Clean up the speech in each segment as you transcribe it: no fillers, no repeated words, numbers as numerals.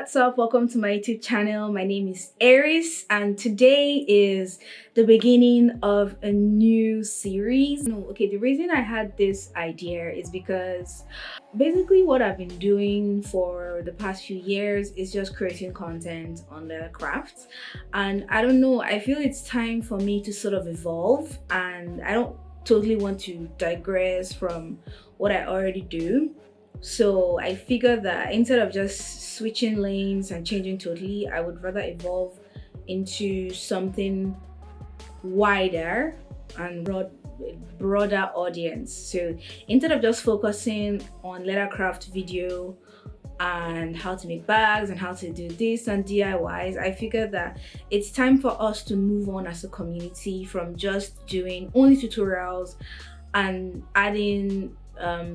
what's up? Welcome to my YouTube channel. My name is Eris, and today is the beginning of a new series. The reason I had this idea is because basically what I've been doing for the past few years is just creating content on the craft, and I don't know, I feel it's time for me to sort of evolve, and I don't totally want to digress from what I already do. So I figured that instead of just switching lanes and changing totally, I would rather evolve into something wider and broader audience. So instead of just focusing on lettercraft video and how to make bags and how to do this and DIYs, I figured that it's time for us to move on as a community from just doing only tutorials and adding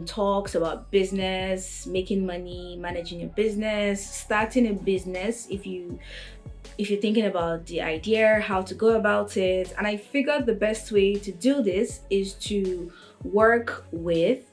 talks about business, making money, managing your business, starting a business if you're thinking about the idea, how to go about it. And I figured the best way to do this is to work with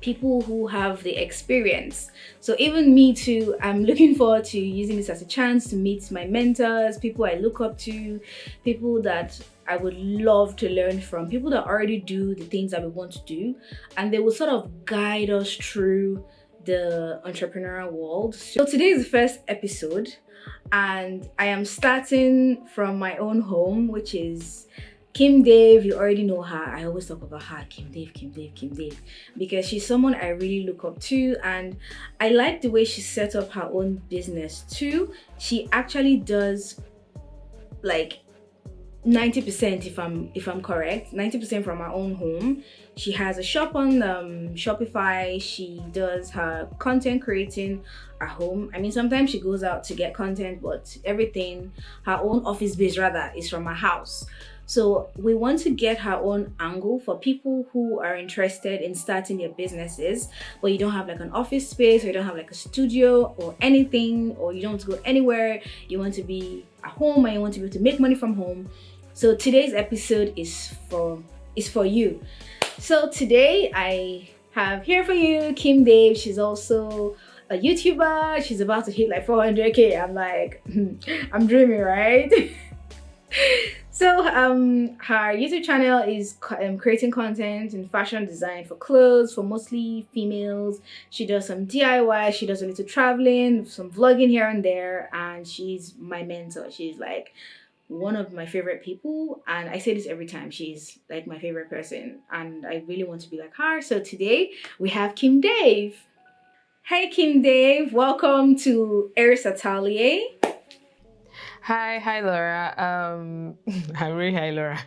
people who have the experience. So even me too, I'm looking forward to using this as a chance to meet my mentors, people I look up to, people that I would love to learn from, people that already do the things that we want to do, and they will sort of guide us through the entrepreneurial world. So today is the first episode, and I am starting from my own home, which is KIMDAVE. You already know her. I always talk about her, KIMDAVE, because she's someone I really look up to, and I like the way she set up her own business too. She actually does like 90%, if I'm correct, 90% from her own home. She has a shop on Shopify. She does her content creating at home. I mean, sometimes she goes out to get content, but everything, her own office base rather, is from her house. So we want to get her own angle for people who are interested in starting their businesses, but you don't have like an office space, or you don't have like a studio or anything, or you don't want to go anywhere. You want to be at home and you want to be able to make money from home. So today's episode is for you. So today I have here for you KIMDAVE. She's also a YouTuber. She's about to hit like 400k. I'm like, I'm dreaming, right? So her YouTube channel is creating content in fashion design for clothes for mostly females. She does some DIY, she does a little traveling, some vlogging here and there, and she's my mentor. She's like one of my favorite people, and I say this every time. She's like my favorite person, and I really want to be like her. So today we have KIMDAVE. Hey KIMDAVE, welcome to ERIS Atelier. Hi Laura. I'm really hi Laura.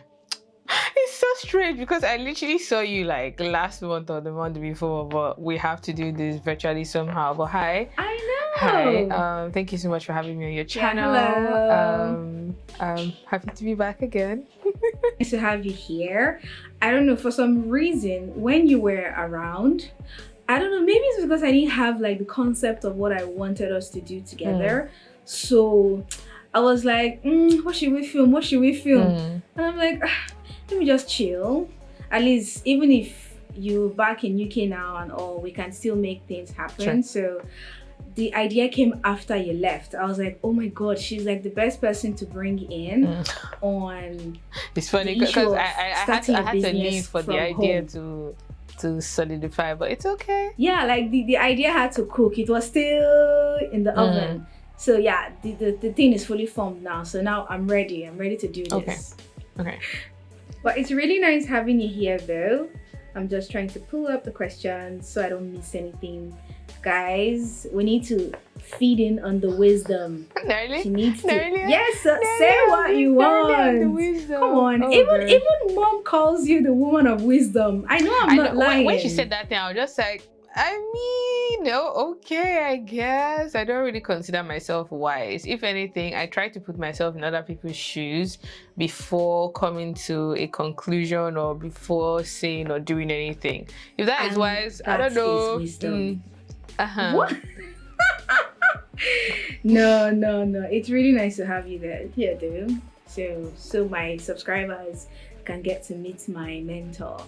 It's so strange because I literally saw you like last month or the month before, but we have to do this virtually somehow. But hi. I know. Hi. Thank you so much for having me on your channel. Yeah, hello. I'm happy to be back again. Nice to have you here. I don't know, for some reason when you were around, I don't know, maybe it's because I didn't have like the concept of what I wanted us to do together. So I was like, what should we film? And I'm like, let me just chill. At least, even if you're back in UK now and all, we can still make things happen. Sure. So the idea came after you left. I was like, oh my God, she's like the best person to bring in on. It's funny because I had to leave for the idea to solidify, but it's okay. Yeah, like the idea had to cook. It was still in the oven. So yeah, the thing is fully formed now. So now I'm ready to do this. Okay. But it's really nice having you here though. I'm just trying to pull up the questions so I don't miss anything. Guys, we need to feed in on the wisdom. Really? She needs to. Yes, say what you want. Come on. Oh, even mom calls you the woman of wisdom. I know I'm not lying. When she said that thing, I was just like, I mean, no, okay, I guess. I don't really consider myself wise. If anything, I try to put myself in other people's shoes before coming to a conclusion or before saying or doing anything. If that is wise, I don't know. Wisdom. What? No. It's really nice to have you there. Here, dude. So my subscribers can get to meet my mentor.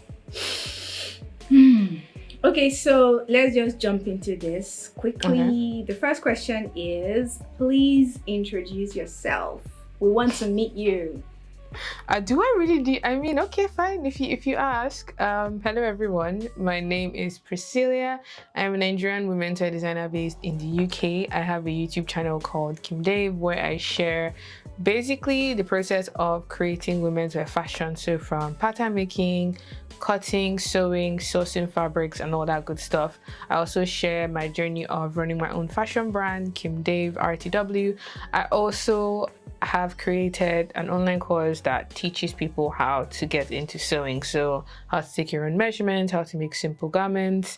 Okay, so let's just jump into this quickly. Okay. The first question is, please introduce yourself. We want to meet you. Do I really do? I mean, okay, fine. If you ask, hello everyone. My name is Priscilla. I'm a Nigerian women's wear designer based in the UK. I have a YouTube channel called KIMDAVE where I share basically the process of creating women's wear fashion. So from pattern making, cutting, sewing, sourcing fabrics, and all that good stuff. I also share my journey of running my own fashion brand, KIMDAVE RTW. I also have created an online course that teaches people how to get into sewing. So how to take your own measurements, how to make simple garments.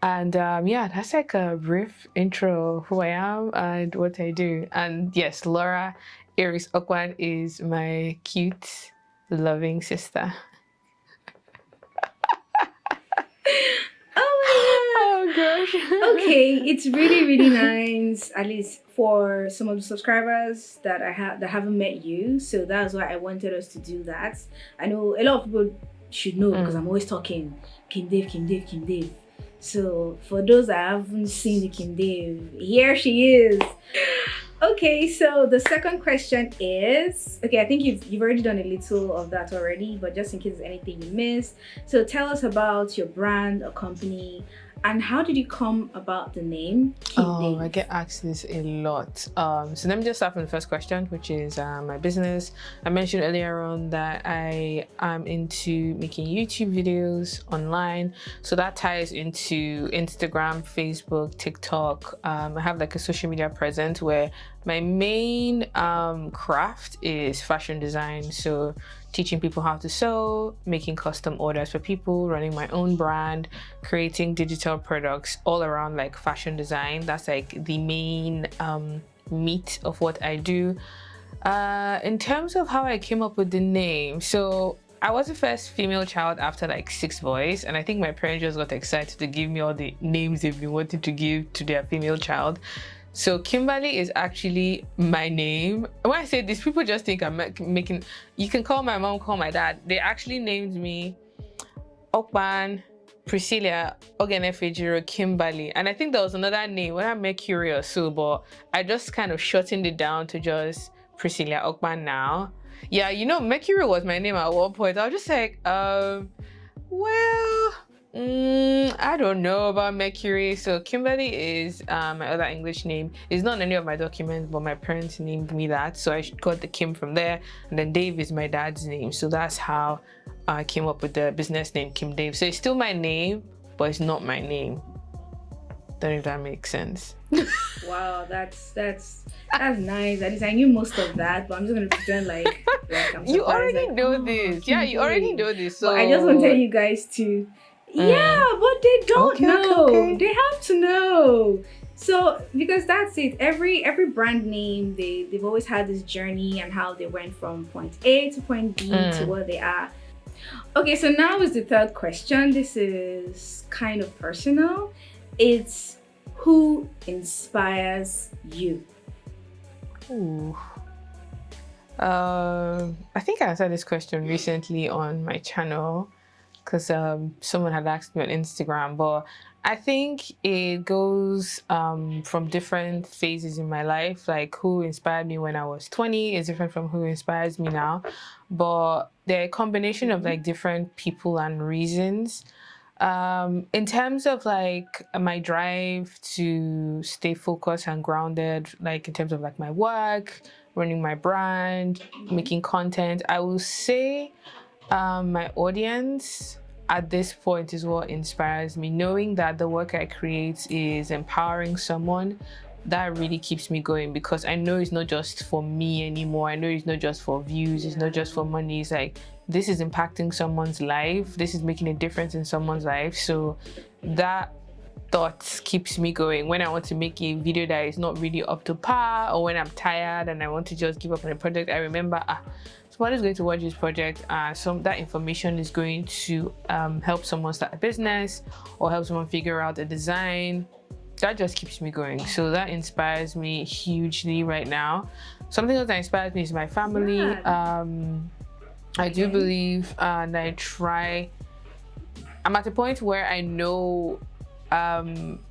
And yeah, that's like a brief intro of who I am and what I do. And yes, Laura Iris Okwan is my cute, loving sister. Oh gosh. Okay, it's really, really nice, at least for some of the subscribers that I have that haven't met you. So that's why I wanted us to do that. I know a lot of people should know because I'm always talking KIMDAVE, KIMDAVE, KIMDAVE. So for those that haven't seen the KIMDAVE, here she is. Okay, so the second question is, okay, I think you've already done a little of that already, but just in case there's anything you missed. So tell us about your brand or company, and how did you come about the name KIMDAVE? Oh, I get asked this a lot. So let me just start from the first question, which is my business. I mentioned earlier on that I am into making YouTube videos online. So that ties into Instagram, Facebook, TikTok. I have like a social media presence where my main craft is fashion design. So teaching people how to sew, making custom orders for people, running my own brand, creating digital products all around like fashion design. That's like the main meat of what I do. In terms of how I came up with the name, so I was the first female child after like 6 boys, and I think my parents just got excited to give me all the names they've been wanting to give to their female child. So Kimberly is actually my name. When I say this, people just think I'm making, you can call my mom, call my dad. They actually named me Okban, Priscilla, Ogenefejiro, Kimberly. And I think there was another name when I Mercury or so, but I just kind of shortened it down to just Priscilla Okban now. Yeah, you know, Mercury was my name at one point. I was just like, well, I don't know about Mercury. So Kimberly is my other English name. It's not in any of my documents, but my parents named me that. So I got the Kim from there. And then Dave is my dad's name. So that's how I came up with the business name KIMDAVE. So it's still my name, but it's not my name. Don't know if that makes sense. Wow, that's nice. At least I knew most of that, but I'm just gonna pretend like I'm surprised. You already like, know this. Yeah, you already know this. So but I just wanted you guys to. Yeah, but they don't know. Okay. They have to know. So because that's it. Every brand name, they've always had this journey and how they went from point A to point B to where they are. Okay, so now is the third question. This is kind of personal. It's who inspires you? Ooh. I think I answered this question recently on my channel because someone had asked me on Instagram, but I think it goes from different phases in my life. Like who inspired me when I was 20 is different from who inspires me now, but they're a combination of like different people and reasons. In terms of like my drive to stay focused and grounded, like in terms of like my work, running my brand, making content, I will say my audience at this point is what inspires me. Knowing that the work I create is empowering someone, that really keeps me going, because I know it's not just for me anymore. I know it's not just for views, it's not just for money. It's like, this is impacting someone's life, this is making a difference in someone's life. So that thought keeps me going when I want to make a video that is not really up to par, or when I'm tired and I want to just give up on a project. I remember somebody's going to watch this project, that information is going to help someone start a business or help someone figure out a design. That just keeps me going. So that inspires me hugely right now. Something else that inspires me is my family. I do believe and I try I'm at a point where I know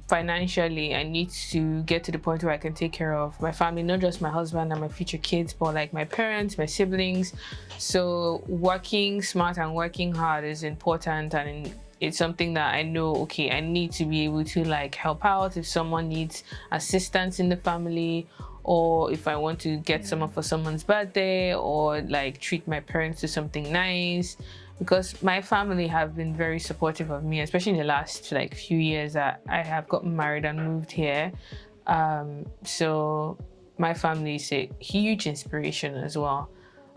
financially I need to get to the point where I can take care of my family, not just my husband and my future kids, but like my parents, my siblings. So working smart and working hard is important, and it's something that I know, okay, I need to be able to like help out if someone needs assistance in the family, or if I want to get someone for someone's birthday, or like treat my parents to something nice, because my family have been very supportive of me, especially in the last like few years that I have gotten married and moved here. So my family is a huge inspiration as well.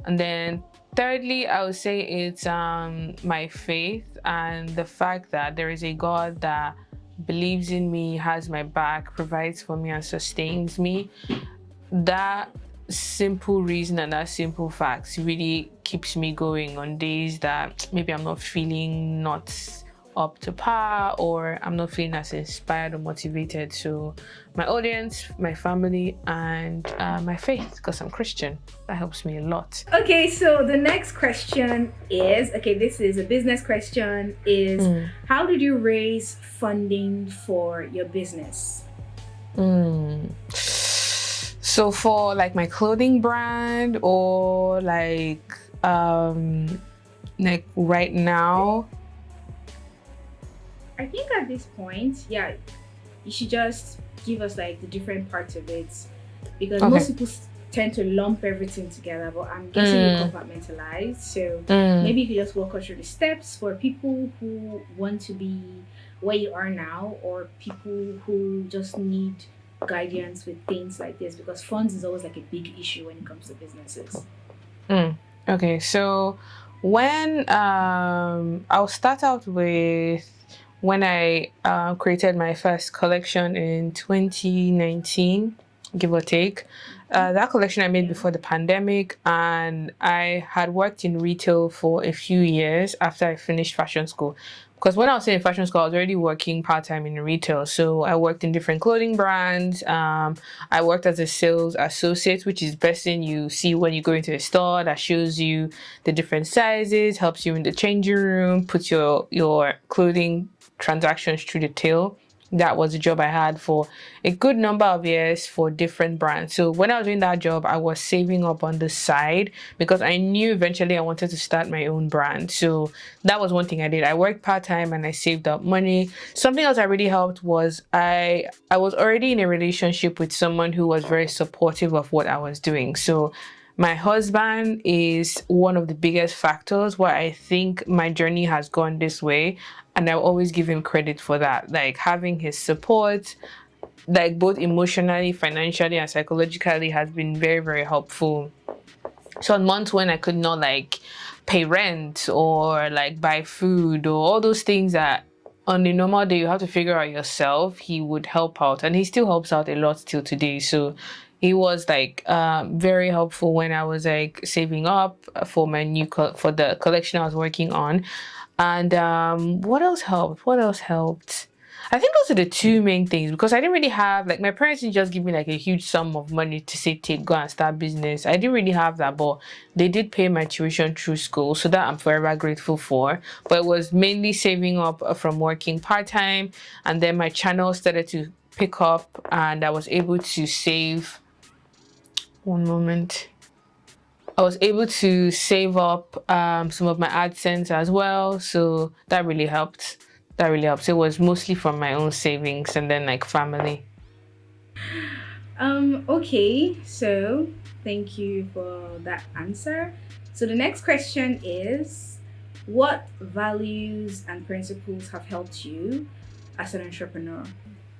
And then thirdly, I would say it's my faith and the fact that there is a God that believes in me, has my back, provides for me, and sustains me. That simple reason and that simple fact really keeps me going on days that maybe I'm not feeling not up to par, or I'm not feeling as inspired or motivated. So my audience, my family, and my faith, because I'm Christian, that helps me a lot. Okay, so the next question is, okay, this is a business question, is how did you raise funding for your business? So for like my clothing brand, or like right now, I think at this point, yeah, you should just give us like the different parts of it, because most people tend to lump everything together, but I'm guessing you compartmentalize. So maybe you could just walk us through the steps for people who want to be where you are now, or people who just need guidance with things like this, because funds is always like a big issue when it comes to businesses. Okay, so when I'll start out with when I created my first collection in 2019, give or take. That collection I made before the pandemic, and I had worked in retail for a few years after I finished fashion school. Because when I was in fashion school, I was already working part-time in retail. So I worked in different clothing brands. I worked as a sales associate, which is the person you see when you go into a store, that shows you the different sizes, helps you in the changing room, puts your clothing transactions through the till. That was a job I had for a good number of years for different brands. So when I was doing that job, I was saving up on the side because I knew eventually I wanted to start my own brand. So that was one thing I did. I worked part-time and I saved up money. Something else that really helped was I was already in a relationship with someone who was very supportive of what I was doing. So my husband is one of the biggest factors why I think my journey has gone this way. And I always give him credit for that. Like having his support, like both emotionally, financially, and psychologically, has been very, very helpful. So on months when I could not like pay rent or like buy food or all those things that on the normal day you have to figure out yourself, he would help out, and he still helps out a lot till today. So he was like very helpful when I was like saving up for my for the collection I was working on. And what else helped? What else helped? I think those are the two main things, because I didn't really have, like, my parents didn't just give me like a huge sum of money to say, take, go and start business. I didn't really have that, but they did pay my tuition through school. So that I'm forever grateful for. But it was mainly saving up from working part-time. And then my channel started to pick up and I was able to save. One moment. I was able to save up some of my AdSense as well. So that really helped. That really helps. It was mostly from my own savings and then like family. Okay, so thank you for that answer. So the next question is, what values and principles have helped you as an entrepreneur?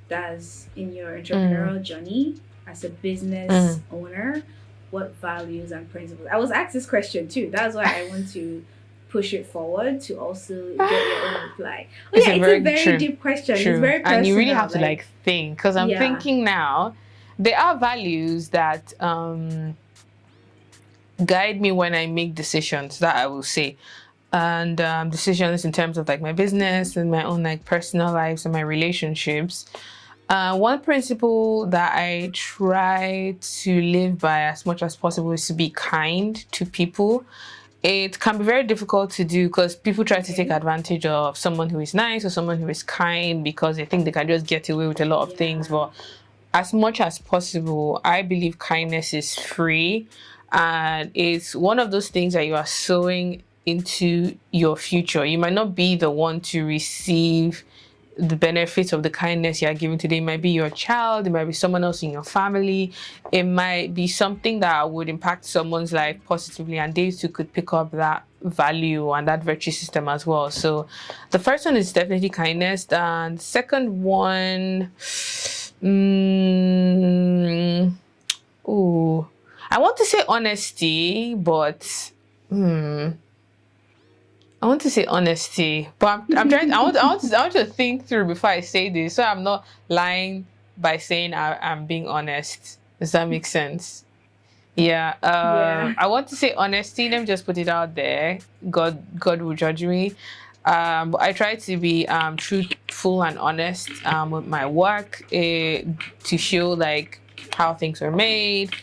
That's in your entrepreneurial journey as a business owner. What values and principles? I was asked this question too. That's why I want to push it forward to also get your own reply. It's a very deep question. True. It's very personal. And you really have to like think, because I'm thinking now, there are values that guide me when I make decisions, that I will say. And decisions in terms of like my business and my own like personal lives and my relationships. One principle that I try to live by as much as possible is to be kind to people. it can be very difficult to do because people try to take Okay. advantage of someone who is nice or someone who is kind because they think they can just get away with a lot of things. Yeah. But as much as possible, I believe kindness is free, and it's one of those things that you are sowing into your future. You might not be the one to receive the benefits of the kindness you are giving today. It might be your child, it might be someone else in your family, it might be something that would impact someone's life positively, and they too could pick up that value and that virtue system as well. So the first one is definitely kindness, and second one, mm, ooh, I want to say honesty, but I want to say honesty, but I'm trying. I want to think through before I say this, so I'm not lying by saying I'm being honest. Does that make sense? Yeah. Yeah. I want to say honesty. Let me just put it out there. God will judge me. But I try to be truthful and honest with my work, to show like how things are made,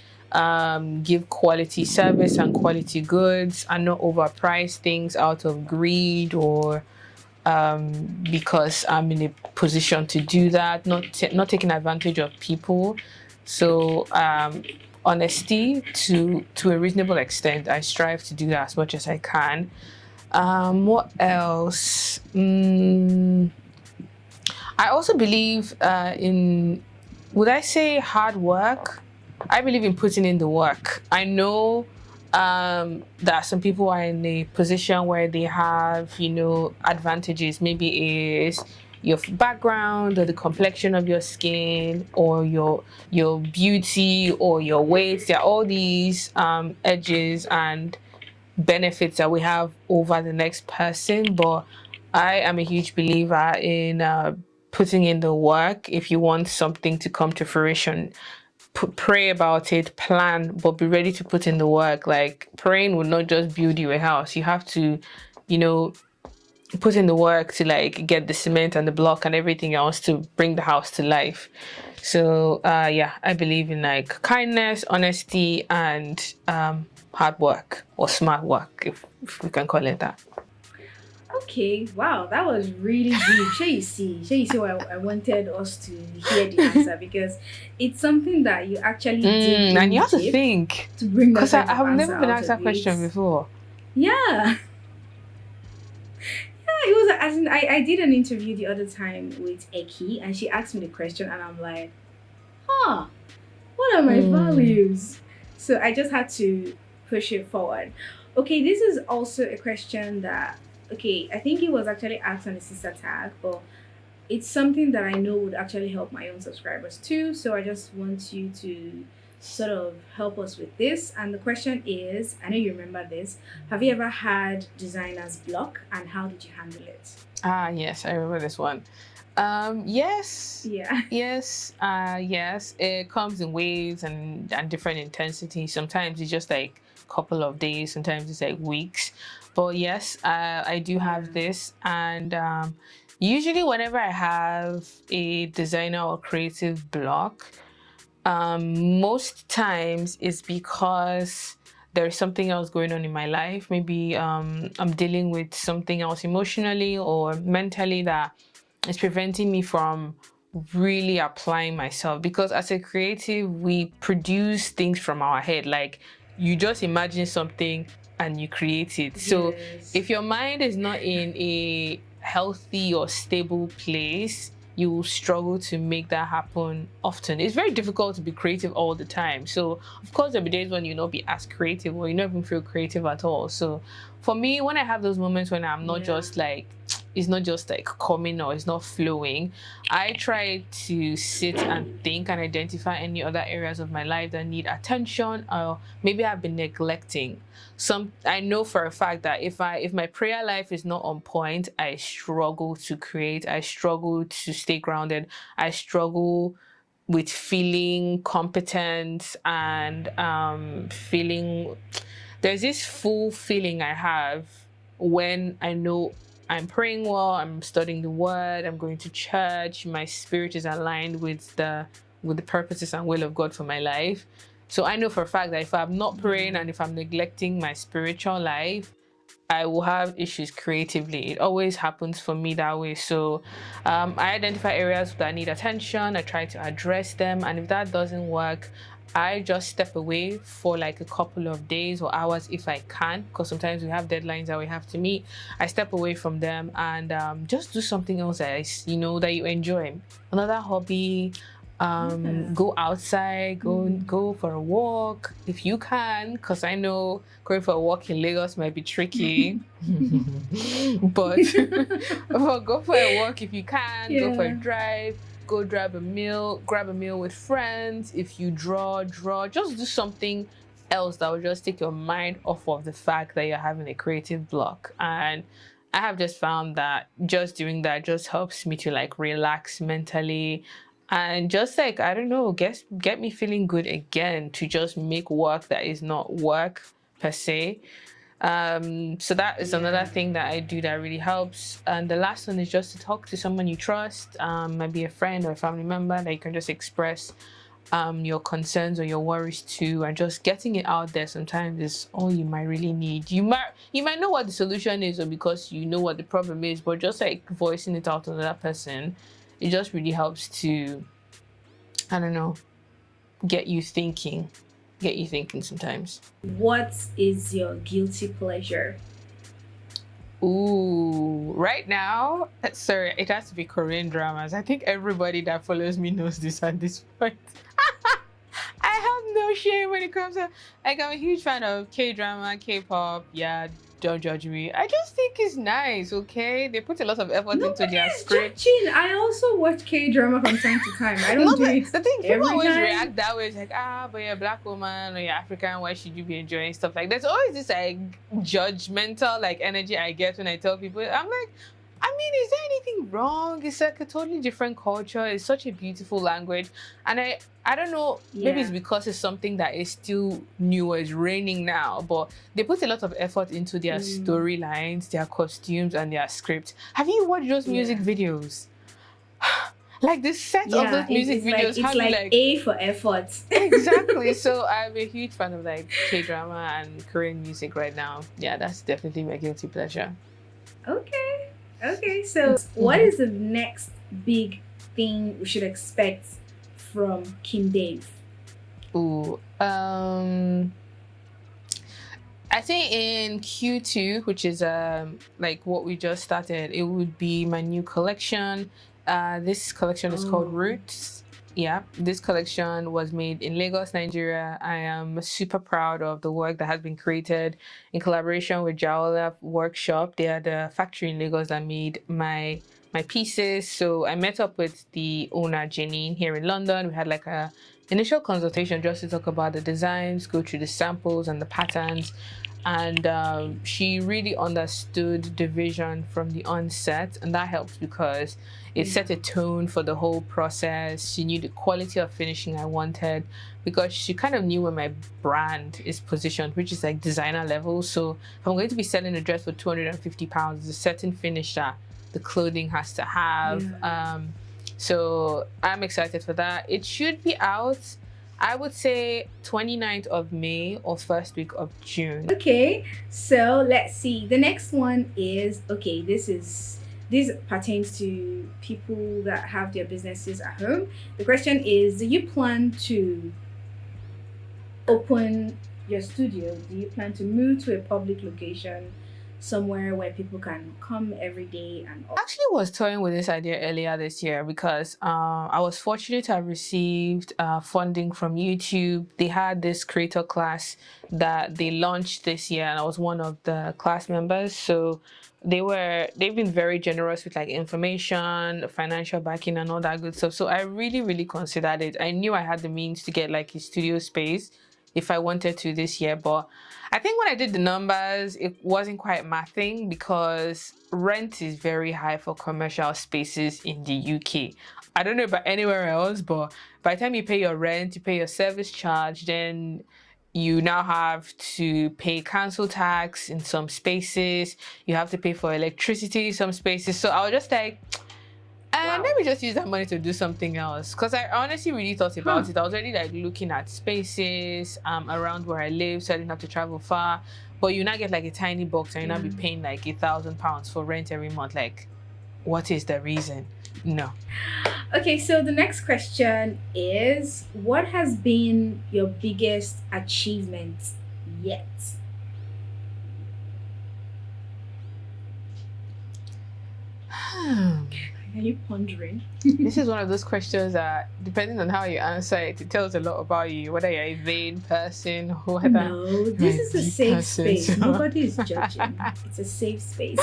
give quality service and quality goods, and not overprice things out of greed or because I'm in a position to do that, not taking advantage of people. So honesty to a reasonable extent, I strive to do that as much as I can. What else? I also believe in, would I say hard work? I believe in putting in the work. I know that some people are in a position where they have, advantages. Maybe is your background or the complexion of your skin or your beauty or your weight. There are all these edges and benefits that we have over the next person. But I am a huge believer in putting in the work if you want something to come to fruition. Pray about it, plan, but be ready to put in the work. Like praying will not just build you a house. You have to, you know, put in the work to like get the cement and the block and everything else to bring the house to life. So yeah, I believe in like kindness, honesty, and hard work or smart work, if we can call it that. Okay, wow, that was really deep. Sure you see why I wanted us to hear the answer, because it's something that you actually dig And you in have to deep think, to bring that because kind I of have answer never been out asked that of it. question before. Yeah. Yeah, it was as in, I did an interview the other time with Eki, and she asked me the question and I'm like, huh, what are my values? So I just had to push it forward. Okay, this is also a question that, okay, I think it was actually asked on the sister tag, but it's something that I know would actually help my own subscribers too. So I just want you to sort of help us with this. And the question is, I know you remember this. Have you ever had designer's block, and how did you handle it? Ah, yes, I remember this one. Yes, Yeah. yes. It comes in waves and different intensities. Sometimes it's just like a couple of days. Sometimes it's like weeks. But yes, I do have this, and usually whenever I have a designer or creative block, most times it's because there's something else going on in my life. Maybe I'm dealing with something else emotionally or mentally that is preventing me from really applying myself. Because as a creative, we produce things from our head. Like you just imagine something and you create it. So Yes. if your mind is not in a healthy or stable place, you will struggle to make that happen often. It's very difficult to be creative all the time. So of course there'll be days when you'll not be as creative or you not even feel creative at all. So for me, when I have those moments when I'm not Yeah. just like, it's not just like coming or it's not flowing, I try to sit and think and identify any other areas of my life that need attention or maybe I've been neglecting. Some, I know for a fact that if my prayer life is not on point, I struggle to create, I struggle to stay grounded, I struggle with feeling competent and feeling, there's this full feeling I have when I know I'm praying well, I'm studying the word, I'm going to church, my spirit is aligned with the purposes and will of God for my life. So I know for a fact that if I'm not praying and if I'm neglecting my spiritual life, I will have issues creatively. It always happens for me that way. So I identify areas that need attention, I try to address them, and if that doesn't work, I just step away for like a couple of days or hours if I can, because sometimes we have deadlines that we have to meet. I step away from them and just do something else that that you enjoy. Another hobby, Yeah. go outside, go for a walk if you can, because I know going for a walk in Lagos might be tricky. but but go for a walk if you can, go for a Yeah. drive, go grab a meal with friends. If you draw, just do something else that will just take your mind off of the fact that you're having a creative block. And I have just found that just doing that just helps me to like relax mentally and just like, I don't know, get me feeling good again to just make work that is not work per se. So that is another Yeah. thing that I do that really helps. And the last one is just to talk to someone you trust, maybe a friend or a family member that you can just express your concerns or your worries to, and just getting it out there sometimes is all you might really need. You might know what the solution is, or because you know what the problem is, but just like voicing it out to another person, it just really helps to, I don't know, get you thinking sometimes. What is your guilty pleasure? Ooh, right now, sorry, it has to be Korean dramas. I think everybody that follows me knows this at this point. I have no shame when it comes to, like, I'm a huge fan of K-drama, K-pop. Yeah, don't judge me. I just think it's nice, okay? They put a lot of effort into Nobody their is script. judging. I also watch K drama from time to time. I don't No, do but it the thing, people every always time. react that way. It's like, but you're a black woman or you're African. Why should you be enjoying stuff like? There's always this like judgmental like energy I get when I tell people. I'm like, I mean, is there anything wrong? It's like a totally different culture. It's such a beautiful language, and I don't know. Maybe it's Yeah. because it's something that is still new or is raining now, but they put a lot of effort into their storylines, their costumes, and their scripts. Have you watched those music Yeah. videos? Like the set of Yeah. those music videos It's have you like like A for effort. exactly. So I'm a huge fan of like K-drama and Korean music right now. Yeah, that's definitely my guilty pleasure. Okay. Okay. So, what Mhm. is the next big thing we should expect from KIMDAVE? Ooh, I think in Q2, which is like what we just started, it would be my new collection. This collection is called Oh. Roots. Yeah, this collection was made in Lagos, Nigeria. I am super proud of the work that has been created in collaboration with Jaola Workshop. They are the factory in Lagos that made my pieces. So I met up with the owner Jenny here in London. We had like a initial consultation just to talk about the designs, go through the samples and the patterns. And she really understood the vision from the onset, and that helped because it set a tone for the whole process. She knew the quality of finishing I wanted, because she kind of knew where my brand is positioned, which is like designer level. So if I'm going to be selling a dress for £250, there's a certain finish that the clothing has to have. Yeah. So I'm excited for that. It should be out, I would say, 29th of May or first week of June. Okay, so let's see. The next one is okay. This pertains to people that have their businesses at home. The question is: do you plan to open your studio? Do you plan to move to a public location, somewhere where people can come every day and all? Actually was toying with this idea earlier this year because I was fortunate to have received funding from YouTube. They had this creator class that they launched this year, and I was one of the class members. So they've been very generous with like information, financial backing, and all that good stuff. So I really, really considered it. I knew I had the means to get like a studio space if I wanted to this year, but I think when I did the numbers, it wasn't quite mathing because rent is very high for commercial spaces in the UK. I don't know about anywhere else, but by the time you pay your rent, you pay your service charge, then you now have to pay council tax in some spaces. You have to pay for electricity in some spaces. So I was just like, wow. Let me just use that money to do something else. Because I honestly really thought about it. I was already like looking at spaces around where I live, so I didn't have to travel far. But you now get like a tiny box and you now be paying like £1,000 for rent every month. Like, what is the reason? No. Okay, so the next question is, what has been your biggest achievement yet? Are you pondering? This is one of those questions that, depending on how you answer it, it tells a lot about you, whether you're a vain person or whether... No, this is a safe space. Nobody is judging. It's a safe space.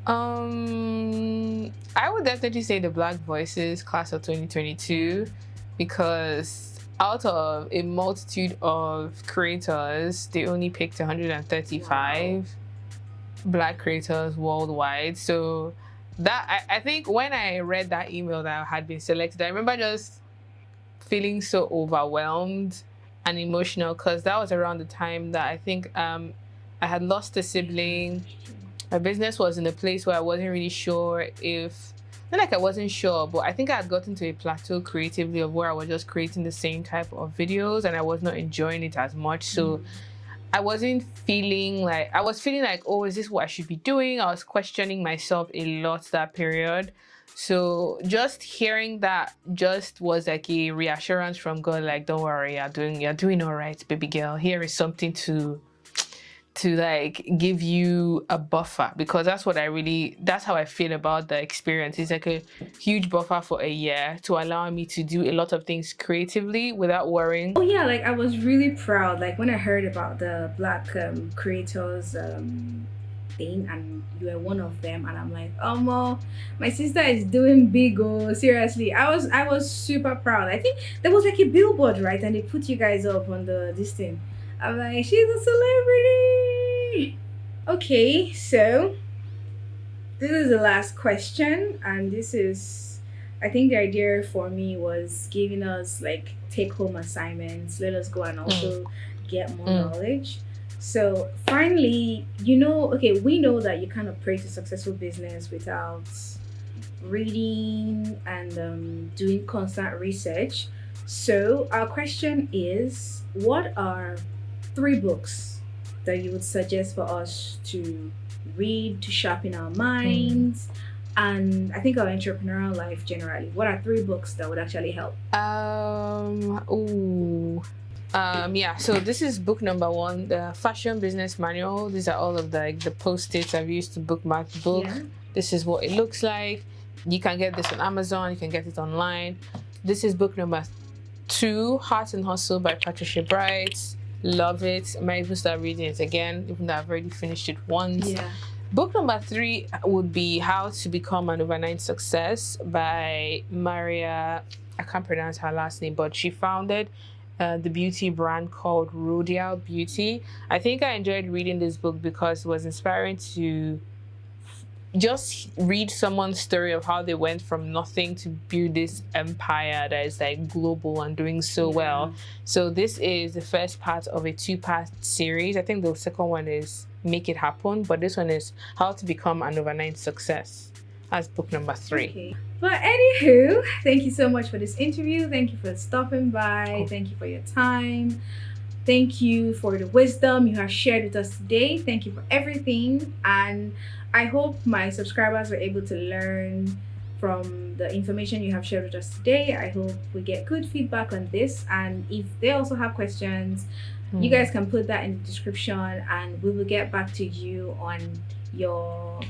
I would definitely say the Black Voices class of 2022, because out of a multitude of creators, they only picked 135 Black creators worldwide. So that I think when I read that email that I had been selected, I remember just feeling so overwhelmed and emotional, because that was around the time that I think I had lost a sibling. My business was in a place where I wasn't really sure if, not like I wasn't sure, but I think I had gotten to a plateau creatively of where I was just creating the same type of videos and I was not enjoying it as much. So I wasn't feeling like, I was feeling like, oh, is this what I should be doing? I was questioning myself a lot that period. So just hearing that just was like a reassurance from God, like, don't worry, you're doing all right, baby girl. Here is something to like give you a buffer, because that's how I feel about the experience. It's like a huge buffer for a year to allow me to do a lot of things creatively without worrying. Oh yeah, like I was really proud, like when I heard about the Black creators thing and you were one of them, and I'm like, oh, my sister is doing big. Oh, seriously, I was super proud. I think there was like a billboard, right, and they put you guys up on this thing. I'm like, she's a celebrity. Okay, so this is the last question, and this is, I think the idea for me was giving us like take-home assignments. Let us go and also get more knowledge. So finally, we know that you kind of create a successful business without reading and doing constant research. So our question is, what are 3 books that you would suggest for us to read to sharpen our minds and I think our entrepreneurial life generally? What are 3 books that would actually help? Yeah, so this is book number 1, the Fashion Business Manual. These are all of the post-its I've used to bookmark the book. This is what it looks like. You can get this on Amazon, you can get it online. This is book number 2, Heart and Hustle by Patricia Bright. Love it. I might even start reading it again, even though I've already finished it once. Book number 3 would be How to Become an Overnight Success by Maria. I can't pronounce her last name, but she founded the beauty brand called Rodial Beauty. I think I enjoyed reading this book because it was inspiring to just read someone's story of how they went from nothing to build this empire that is like global and doing so well. So this is the first part of a 2-part series. I think the second one is Make It Happen, but this one is How to Become an Overnight Success. That's book number 3. Okay. But anywho, thank you so much for this interview. Thank you for stopping by. Thank you for your time. Thank you for the wisdom you have shared with us today. Thank you for everything. And I hope my subscribers were able to learn from the information you have shared with us today. I hope we get good feedback on this. And if they also have questions, you guys can put that in the description and we will get back to you on your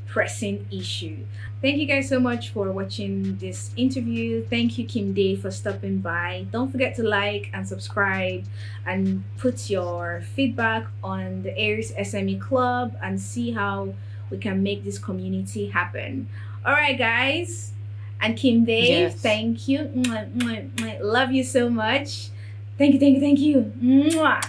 pressing issue. Thank you guys so much for watching this interview. Thank you, KIMDAVE, for stopping by. Don't forget to like and subscribe and put your feedback on the ERIS SME Club and see how we can make this community happen. All right, guys, and KIMDAVE, thank you. Love you so much. Thank you.